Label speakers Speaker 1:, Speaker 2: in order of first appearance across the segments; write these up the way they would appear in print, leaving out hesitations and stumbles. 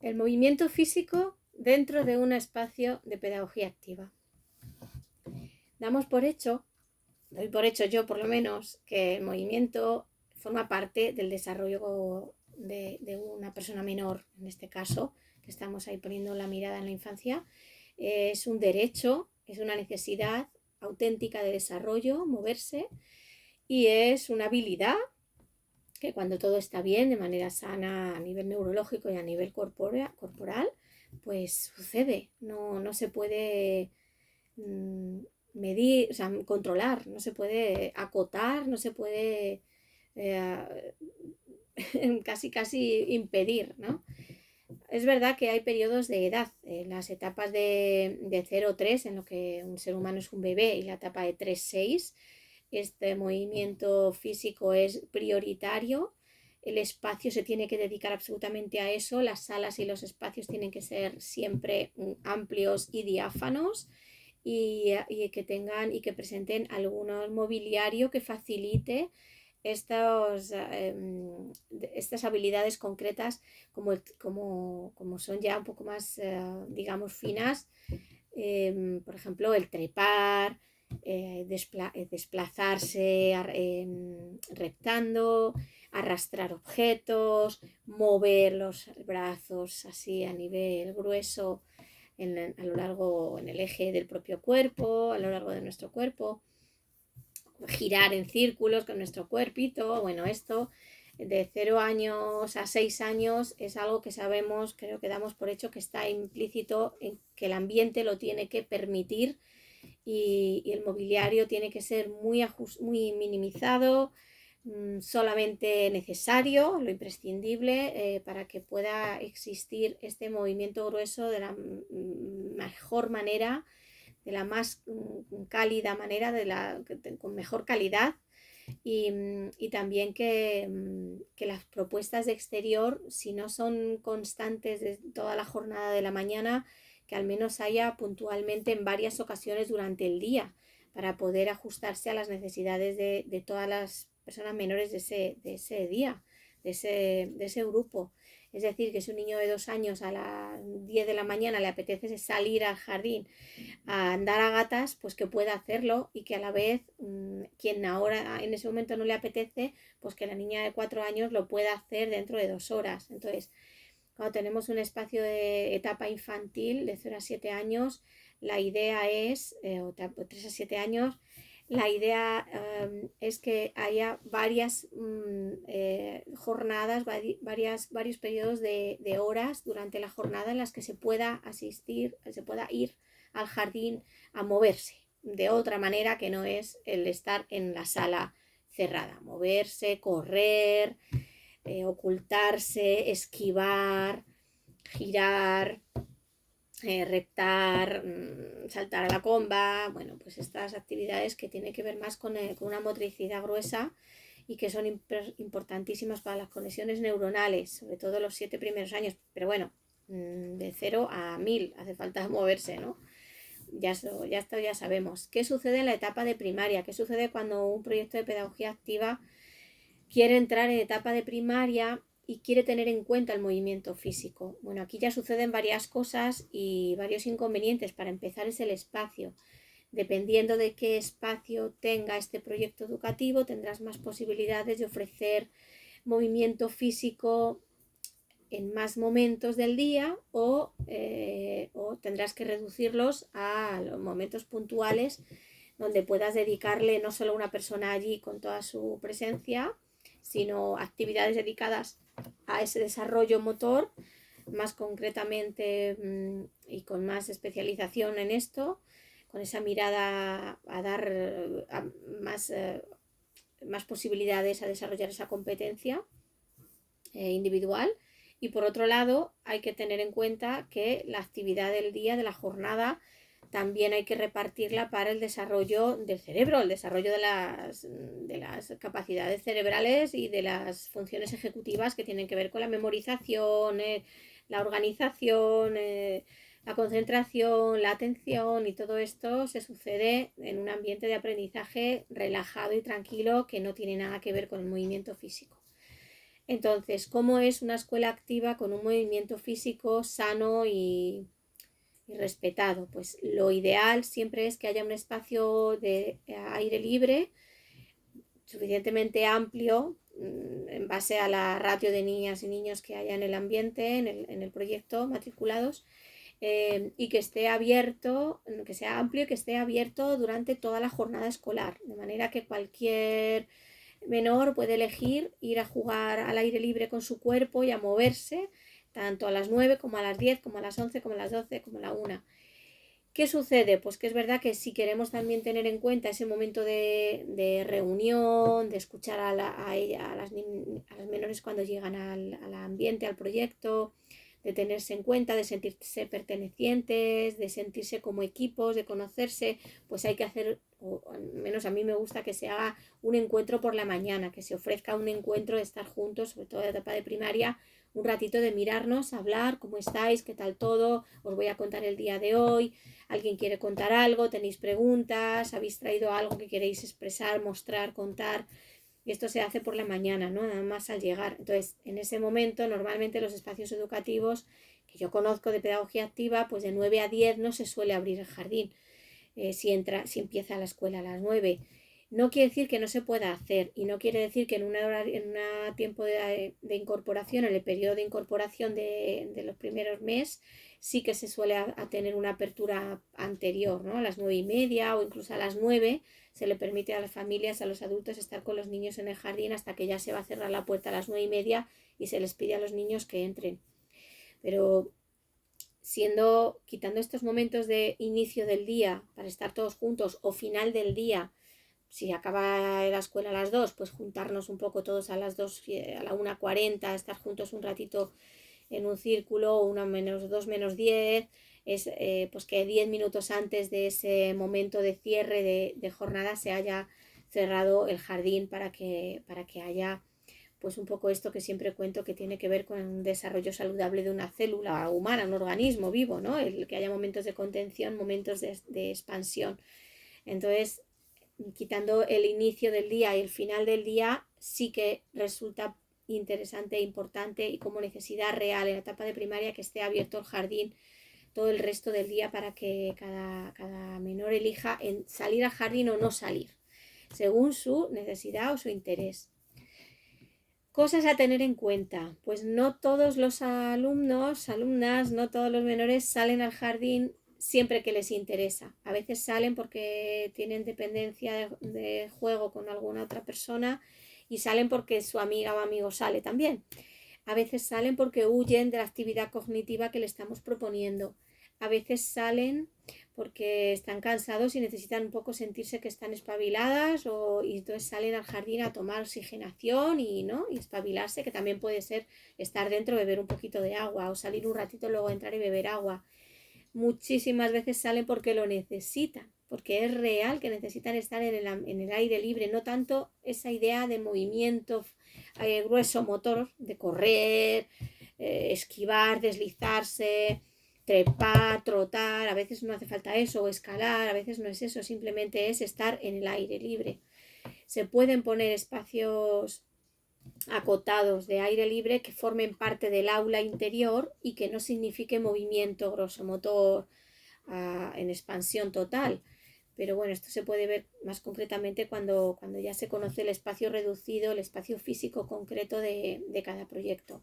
Speaker 1: El movimiento físico dentro de un espacio de pedagogía activa. Doy por hecho yo por lo menos, que el movimiento forma parte del desarrollo de una persona menor, en este caso, que estamos ahí poniendo la mirada en la infancia. Es un derecho, es una necesidad auténtica de desarrollo, moverse, y es una habilidad que cuando todo está bien, de manera sana a nivel neurológico y a nivel corporal, pues sucede. No se puede medir, o sea, controlar, no se puede acotar, no se puede eh, casi impedir, ¿no? Es verdad que hay periodos de edad, las etapas de 0-3, en lo que un ser humano es un bebé, y la etapa de 3-6, este movimiento físico es prioritario, el espacio se tiene que dedicar absolutamente a eso, las salas y los espacios tienen que ser siempre amplios y diáfanos, y que tengan y que presenten algún mobiliario que facilite estas habilidades concretas, como son ya un poco más, digamos, finas. Por ejemplo, el trepar, desplazarse reptando, arrastrar objetos, mover los brazos así a nivel grueso a lo largo, en el eje del propio cuerpo, a lo largo de nuestro cuerpo, girar en círculos con nuestro cuerpito. Bueno, esto de 0 años a 6 años es algo que sabemos, creo que damos por hecho que está implícito en que el ambiente lo tiene que permitir, y el mobiliario tiene que ser muy minimizado, solamente necesario, lo imprescindible, para que pueda existir este movimiento grueso de la mejor manera, de la más cálida manera, con mejor calidad. Y también que las propuestas de exterior, si no son constantes de toda la jornada de la mañana, que al menos haya puntualmente en varias ocasiones durante el día, para poder ajustarse a las necesidades de todas las personas menores de ese día, de ese grupo. Es decir, que si un niño de 2 años a las 10 de la mañana le apetece salir al jardín a andar a gatas, pues que pueda hacerlo, y que a la vez quien ahora en ese momento no le apetece, pues que la niña de 4 años lo pueda hacer dentro de 2 horas. Entonces, cuando tenemos un espacio de etapa infantil de 0 a 7 años, la idea es, o 3 a 7 años, la idea es que haya varias jornadas, varios periodos de horas durante la jornada en las que se pueda asistir, se pueda ir al jardín a moverse de otra manera que no es el estar en la sala cerrada. Moverse, correr, ocultarse, esquivar, girar, reptar, saltar a la comba. Bueno, pues estas actividades que tienen que ver más con una motricidad gruesa, y que son importantísimas para las conexiones neuronales, sobre todo los 7 primeros años. Pero bueno, de 0 a 1000 hace falta moverse, ¿no? Ya sabemos. ¿Qué sucede en la etapa de primaria? ¿Qué sucede cuando un proyecto de pedagogía activa quiere entrar en etapa de primaria y quiere tener en cuenta el movimiento físico? Bueno, aquí ya suceden varias cosas y varios inconvenientes. Para empezar, es el espacio. Dependiendo de qué espacio tenga este proyecto educativo, tendrás más posibilidades de ofrecer movimiento físico en más momentos del día, o tendrás que reducirlos a los momentos puntuales donde puedas dedicarle no solo una persona allí con toda su presencia, sino actividades dedicadas a ese desarrollo motor, más concretamente, y con más especialización en esto, con esa mirada a dar más posibilidades a desarrollar esa competencia individual. Y por otro lado, hay que tener en cuenta que la actividad del día, de la jornada, también hay que repartirla para el desarrollo del cerebro, el desarrollo de las capacidades cerebrales y de las funciones ejecutivas que tienen que ver con la memorización, la organización, la concentración, la atención. Y todo esto se sucede en un ambiente de aprendizaje relajado y tranquilo, que no tiene nada que ver con el movimiento físico. Entonces, ¿cómo es una escuela activa con un movimiento físico sano y respetado? Pues lo ideal siempre es que haya un espacio de aire libre suficientemente amplio en base a la ratio de niñas y niños que haya en el ambiente, en el proyecto matriculados, y que esté abierto, que sea amplio y que esté abierto durante toda la jornada escolar, de manera que cualquier menor puede elegir ir a jugar al aire libre con su cuerpo y a moverse, tanto a las 9 como a las 10, como a las 11, como a las 12, como a la 1. ¿Qué sucede? Pues que es verdad que si queremos también tener en cuenta ese momento de reunión, de escuchar a las menores cuando llegan al ambiente, al proyecto, de tenerse en cuenta, de sentirse pertenecientes, de sentirse como equipos, de conocerse, pues hay que hacer, o al menos a mí me gusta que se haga un encuentro por la mañana, que se ofrezca un encuentro de estar juntos, sobre todo en la etapa de primaria, un ratito de mirarnos, hablar, cómo estáis, qué tal todo, os voy a contar el día de hoy. ¿Alguien quiere contar algo? ¿Tenéis preguntas? ¿Habéis traído algo que queréis expresar, mostrar, contar? Y esto se hace por la mañana, ¿no? Nada más al llegar. Entonces, en ese momento, normalmente los espacios educativos que yo conozco de pedagogía activa, pues de 9 a 10 no se suele abrir el jardín si empieza la escuela a las 9. No quiere decir que no se pueda hacer y no quiere decir que en un tiempo de incorporación, en el periodo de incorporación de los primeros meses, sí que se suele tener una apertura anterior, ¿no? A las 9:30 o incluso a las 9 se le permite a las familias, a los adultos estar con los niños en el jardín hasta que ya se va a cerrar la puerta a las 9:30 y se les pide a los niños que entren. Pero quitando estos momentos de inicio del día para estar todos juntos o final del día, si acaba la escuela a las 2, pues juntarnos un poco todos a las 2, a la 1:40, estar juntos un ratito en un círculo, 2 menos 10, es pues que 10 minutos antes de ese momento de cierre de jornada se haya cerrado el jardín para que haya pues un poco esto que siempre cuento que tiene que ver con un desarrollo saludable de una célula humana, un organismo vivo, ¿no? El que haya momentos de contención, momentos de expansión. Entonces, quitando el inicio del día y el final del día, sí que resulta interesante e importante y como necesidad real en la etapa de primaria que esté abierto el jardín todo el resto del día para que cada menor elija en salir al jardín o no salir, según su necesidad o su interés. Cosas a tener en cuenta. Pues no todos los alumnos, alumnas, no todos los menores salen al jardín siempre que les interesa. A veces salen porque tienen dependencia de juego con alguna otra persona y salen porque su amiga o amigo sale también. A veces salen porque huyen de la actividad cognitiva que le estamos proponiendo. A veces salen porque están cansados y necesitan un poco sentirse que están espabiladas y entonces salen al jardín a tomar oxigenación ¿no? Y espabilarse, que también puede ser estar dentro, beber un poquito de agua o salir un ratito, luego entrar y beber agua. Muchísimas veces salen porque lo necesitan, porque es real que necesitan estar en el aire libre, no tanto esa idea de movimiento grueso motor, de correr, esquivar, deslizarse, trepar, trotar, a veces no hace falta eso, o escalar, a veces no es eso, simplemente es estar en el aire libre. Se pueden poner espacios acotados de aire libre que formen parte del aula interior y que no signifique movimiento grosomotor en expansión total. Pero bueno, esto se puede ver más concretamente cuando ya se conoce el espacio reducido, el espacio físico concreto de cada proyecto.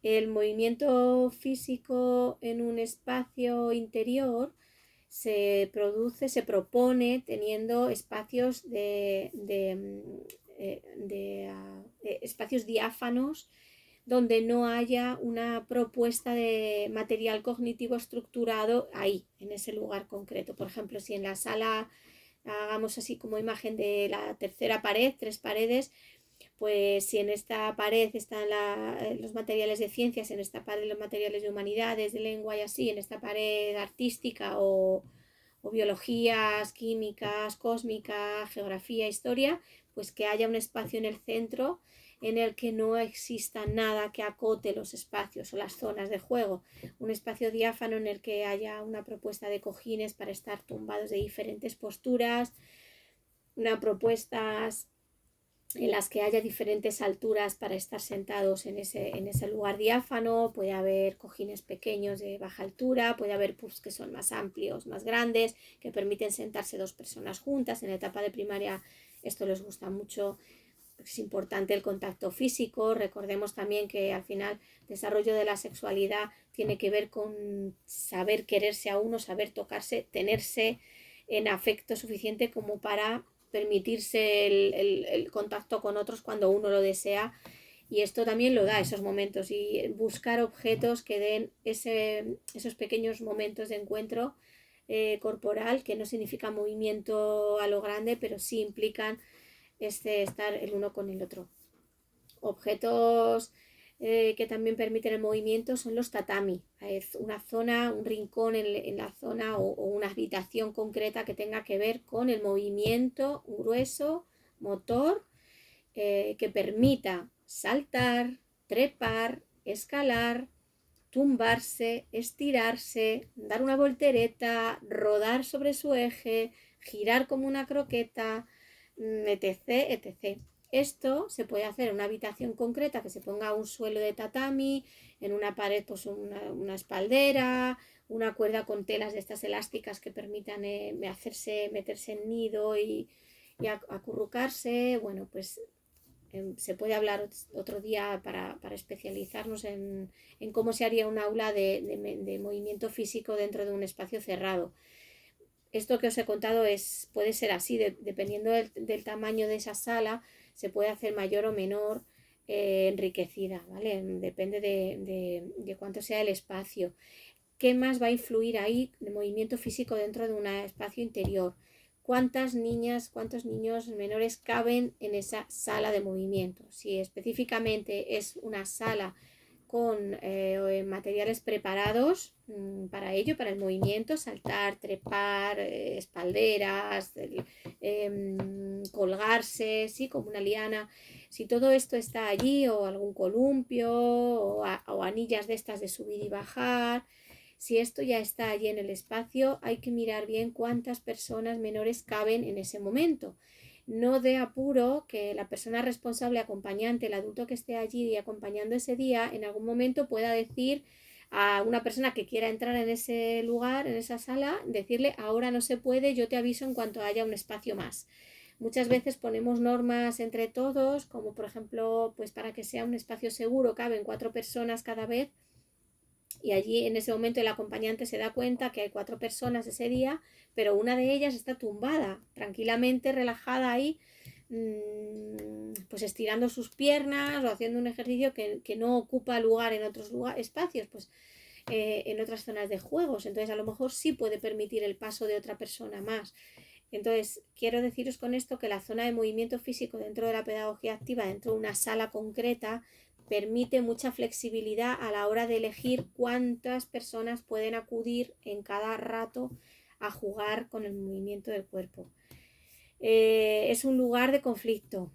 Speaker 1: El movimiento físico en un espacio interior se propone teniendo espacios espacios diáfanos donde no haya una propuesta de material cognitivo estructurado ahí, en ese lugar concreto. Por ejemplo, si en la sala hagamos así como imagen de la tercera pared, 3 paredes, pues si en esta pared están los materiales de ciencias, en esta pared los materiales de humanidades, de lengua y así, en esta pared artística o biologías, químicas, cósmica, geografía, historia, pues que haya un espacio en el centro en el que no exista nada que acote los espacios o las zonas de juego, un espacio diáfano en el que haya una propuesta de cojines para estar tumbados de diferentes posturas, una propuesta en las que haya diferentes alturas para estar sentados en ese lugar diáfano. Puede haber cojines pequeños de baja altura, puede haber puffs que son más amplios, más grandes, que permiten sentarse dos personas juntas. En la etapa de primaria esto les gusta mucho. Es importante el contacto físico. Recordemos también que al final el desarrollo de la sexualidad tiene que ver con saber quererse a uno, saber tocarse, tenerse en afecto suficiente como para permitirse el contacto con otros cuando uno lo desea, y esto también lo da esos momentos, y buscar objetos que den esos pequeños momentos de encuentro corporal, que no significa movimiento a lo grande, pero sí implican estar el uno con el otro. Objetos que también permiten el movimiento son los tatami. Es una zona, un rincón en la zona o una habitación concreta que tenga que ver con el movimiento grueso, motor, que permita saltar, trepar, escalar, tumbarse, estirarse, dar una voltereta, rodar sobre su eje, girar como una croqueta, etc, etc. Esto se puede hacer en una habitación concreta, que se ponga un suelo de tatami, en una pared pues una espaldera, una cuerda con telas de estas elásticas que permitan meterse en nido y acurrucarse. Bueno, pues se puede hablar otro día para especializarnos en cómo se haría un aula de movimiento físico dentro de un espacio cerrado. Esto que os he contado puede ser así, dependiendo del tamaño de esa sala, se puede hacer mayor o menor enriquecida, ¿vale? Depende de cuánto sea el espacio. ¿Qué más va a influir ahí de movimiento físico dentro de un espacio interior? ¿Cuántas niñas, cuántos niños menores caben en esa sala de movimiento? Si específicamente es una sala con materiales preparados para ello, para el movimiento, saltar, trepar, espalderas, colgarse, ¿sí? Como una liana. Si todo esto está allí, o algún columpio, o anillas de estas de subir y bajar, si esto ya está allí en el espacio, hay que mirar bien cuántas personas menores caben en ese momento. No dé apuro que la persona responsable, acompañante, el adulto que esté allí acompañando ese día, en algún momento pueda decir a una persona que quiera entrar en ese lugar, en esa sala, decirle: ahora no se puede, yo te aviso en cuanto haya un espacio más. Muchas veces ponemos normas entre todos, como por ejemplo, pues para que sea un espacio seguro caben 4 personas cada vez, y allí en ese momento el acompañante se da cuenta que hay 4 personas ese día, pero una de ellas está tumbada, tranquilamente relajada ahí, pues estirando sus piernas o haciendo un ejercicio que no ocupa lugar en otros espacios, pues en otras zonas de juegos. Entonces a lo mejor sí puede permitir el paso de otra persona más. Entonces quiero deciros con esto que la zona de movimiento físico dentro de la pedagogía activa, dentro de una sala concreta, permite mucha flexibilidad a la hora de elegir cuántas personas pueden acudir en cada rato a jugar con el movimiento del cuerpo. Es un lugar de conflicto,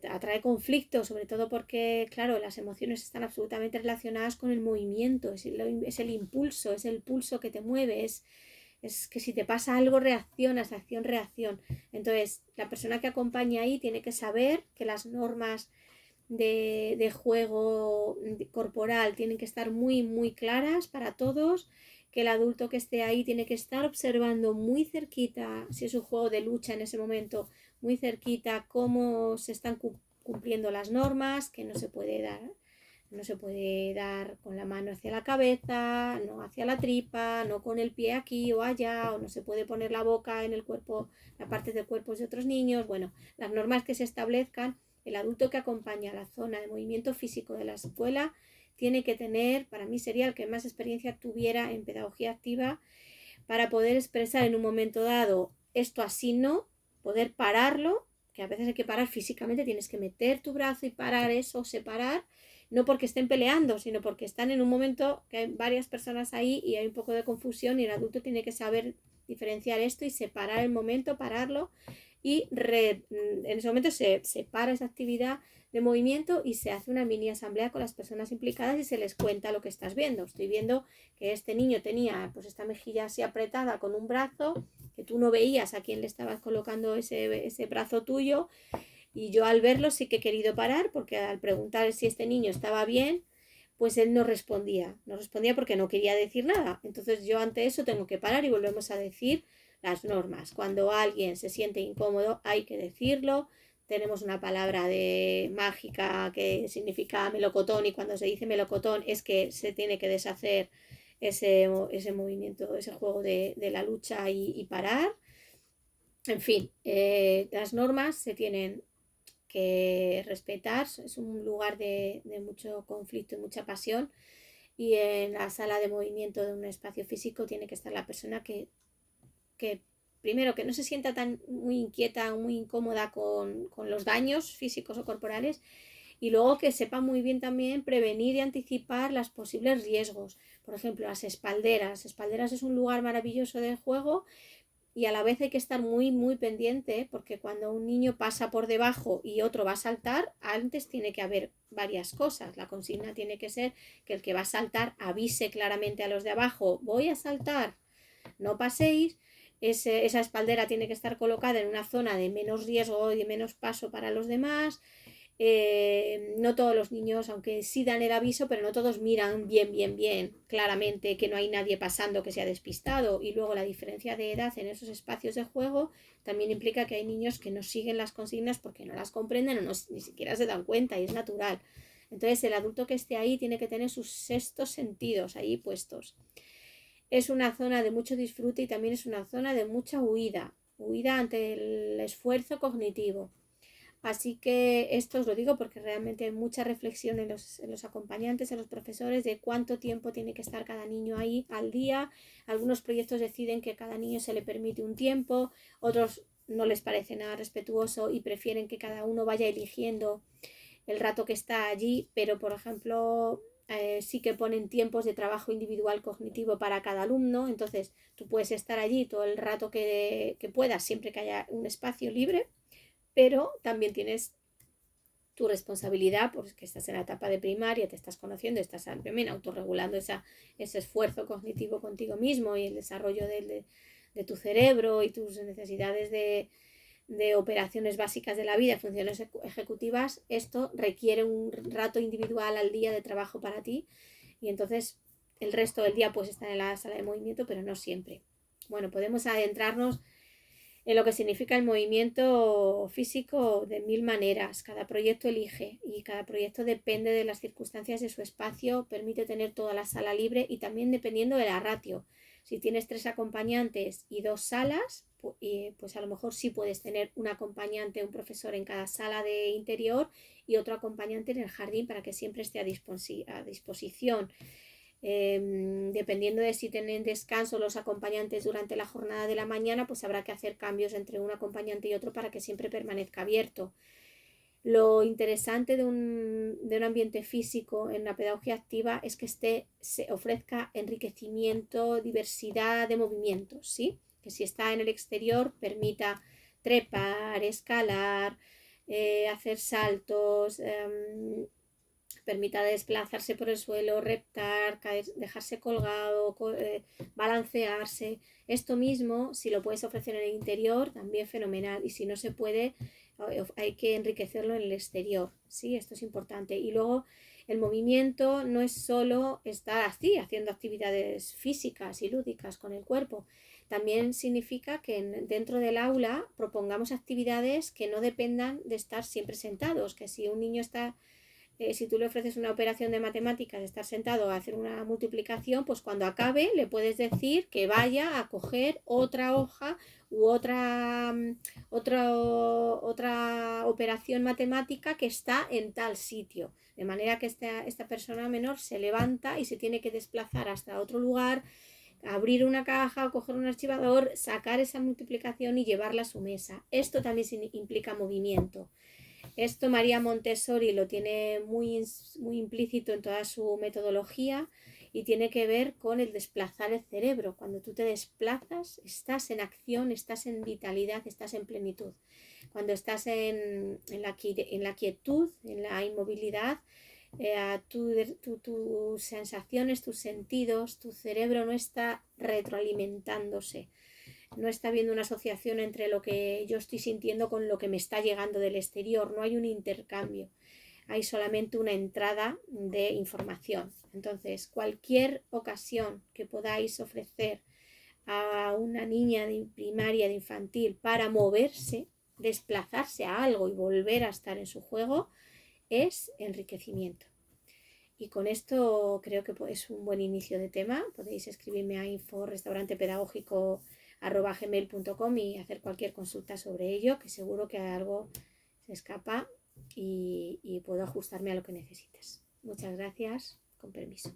Speaker 1: atrae conflicto, sobre todo porque, claro, las emociones están absolutamente relacionadas con el movimiento, es el impulso, es el pulso que te mueve, es que si te pasa algo reaccionas, acción-reacción. Entonces, la persona que acompaña ahí tiene que saber que las normas de juego corporal tienen que estar muy, muy claras para todos, que el adulto que esté ahí tiene que estar observando muy cerquita, si es un juego de lucha en ese momento, muy cerquita cómo se están cumpliendo las normas, que no se puede dar con la mano hacia la cabeza, no hacia la tripa, no con el pie aquí o allá, o no se puede poner la boca en el cuerpo, la parte del cuerpo de otros niños. Bueno, las normas que se establezcan, el adulto que acompaña a la zona de movimiento físico de la escuela tiene que tener, para mí sería el que más experiencia tuviera en pedagogía activa, para poder expresar en un momento dado: esto así no, poder pararlo, que a veces hay que parar físicamente, tienes que meter tu brazo y parar eso, separar, no porque estén peleando, sino porque están en un momento que hay varias personas ahí y hay un poco de confusión, y el adulto tiene que saber diferenciar esto y separar el momento, pararlo, y en ese momento se para esa actividad de movimiento y se hace una mini asamblea con las personas implicadas y se les cuenta lo que estás viendo. Estoy viendo que este niño tenía pues esta mejilla así apretada con un brazo, que tú no veías a quién le estabas colocando ese brazo tuyo, Y yo al verlo sí que he querido parar, porque al preguntar si este niño estaba bien, pues él no respondía. No respondía porque no quería decir nada. Entonces yo ante eso tengo que parar y volvemos a decir las normas. Cuando alguien se siente incómodo hay que decirlo. Tenemos una palabra de mágica que significa melocotón, y cuando se dice melocotón es que se tiene que deshacer ese movimiento, ese juego de la lucha y parar. En fin, las normas se tienen que respetar. Es un lugar de mucho conflicto y mucha pasión, y en la sala de movimiento de un espacio físico tiene que estar la persona que primero, que no se sienta tan muy inquieta o muy incómoda con los daños físicos o corporales, y luego que sepa muy bien también prevenir y anticipar los posibles riesgos. Por ejemplo, las espalderas. Espalderas es un lugar maravilloso de juego, y a la vez hay que estar muy pendiente, porque cuando un niño pasa por debajo y otro va a saltar, antes tiene que haber varias cosas. La consigna tiene que ser que el que va a saltar avise claramente a los de abajo: voy a saltar, no paséis. Esa espaldera tiene que estar colocada en una zona de menos riesgo y de menos paso para los demás. No todos los niños, aunque sí dan el aviso, pero no todos miran bien, claramente que no hay nadie pasando que se ha despistado. Y luego la diferencia de edad en esos espacios de juego también implica que hay niños que no siguen las consignas porque no las comprenden o ni siquiera se dan cuenta, y es natural. Entonces el adulto que esté ahí tiene que tener sus sextos sentidos ahí puestos. Es una zona de mucho disfrute y también es una zona de mucha huida ante el esfuerzo cognitivo. Así que esto os lo digo porque realmente hay mucha reflexión en los acompañantes, en los profesores, de cuánto tiempo tiene que estar cada niño ahí al día. Algunos proyectos deciden que a cada niño se le permite un tiempo, otros no les parece nada respetuoso y prefieren que cada uno vaya eligiendo el rato que está allí, pero por ejemplo sí que ponen tiempos de trabajo individual cognitivo para cada alumno. Entonces tú puedes estar allí todo el rato que puedas, siempre que haya un espacio libre, pero también tienes tu responsabilidad porque estás en la etapa de primaria, te estás conociendo, estás también autorregulando ese esfuerzo cognitivo contigo mismo y el desarrollo de tu cerebro y tus necesidades de operaciones básicas de la vida, funciones ejecutivas. Esto requiere un rato individual al día de trabajo para ti, y entonces el resto del día puedes estar en la sala de movimiento, pero no siempre. Bueno, podemos adentrarnos en lo que significa el movimiento físico de mil maneras. Cada proyecto elige y cada proyecto depende de las circunstancias de su espacio, permite tener toda la sala libre y también dependiendo de la ratio. Si tienes 3 acompañantes y 2 salas, pues a lo mejor sí puedes tener un acompañante, un profesor en cada sala de interior y otro acompañante en el jardín para que siempre esté a disposición. Dependiendo de si tienen descanso los acompañantes durante la jornada de la mañana, pues habrá que hacer cambios entre un acompañante y otro para que siempre permanezca abierto. Lo interesante de un ambiente físico en la pedagogía activa es que se ofrezca enriquecimiento, diversidad de movimientos, ¿sí? Que si está en el exterior permita trepar, escalar, hacer saltos, permita desplazarse por el suelo, reptar, caer, dejarse colgado, balancearse. Esto mismo, si lo puedes ofrecer en el interior, también fenomenal. Y si no se puede, hay que enriquecerlo en el exterior. ¿Sí? Esto es importante. Y luego, el movimiento no es solo estar así, haciendo actividades físicas y lúdicas con el cuerpo. También significa que dentro del aula propongamos actividades que no dependan de estar siempre sentados. Que si un niño está... si tú le ofreces una operación de matemáticas, estar sentado a hacer una multiplicación, pues cuando acabe le puedes decir que vaya a coger otra hoja u otra operación matemática que está en tal sitio. De manera que esta persona menor se levanta y se tiene que desplazar hasta otro lugar, abrir una caja, coger un archivador, sacar esa multiplicación y llevarla a su mesa. Esto también implica movimiento. Esto María Montessori lo tiene muy implícito en toda su metodología, y tiene que ver con el desplazar el cerebro. Cuando tú te desplazas, estás en acción, estás en vitalidad, estás en plenitud. Cuando estás en la quietud, en la inmovilidad, tus sensaciones, tus sentidos, tu cerebro no está retroalimentándose. no está habiendo una asociación entre lo que yo estoy sintiendo con lo que me está llegando del exterior, no hay un intercambio, hay solamente una entrada de información. Entonces, cualquier ocasión que podáis ofrecer a una niña de primaria, de infantil, para moverse, desplazarse a algo y volver a estar en su juego, es enriquecimiento. Y con esto creo que es un buen inicio de tema. Podéis escribirme a info.restaurantepedagógico@gmail.com y hacer cualquier consulta sobre ello, que seguro que algo se escapa y puedo ajustarme a lo que necesites. Muchas gracias. Con permiso.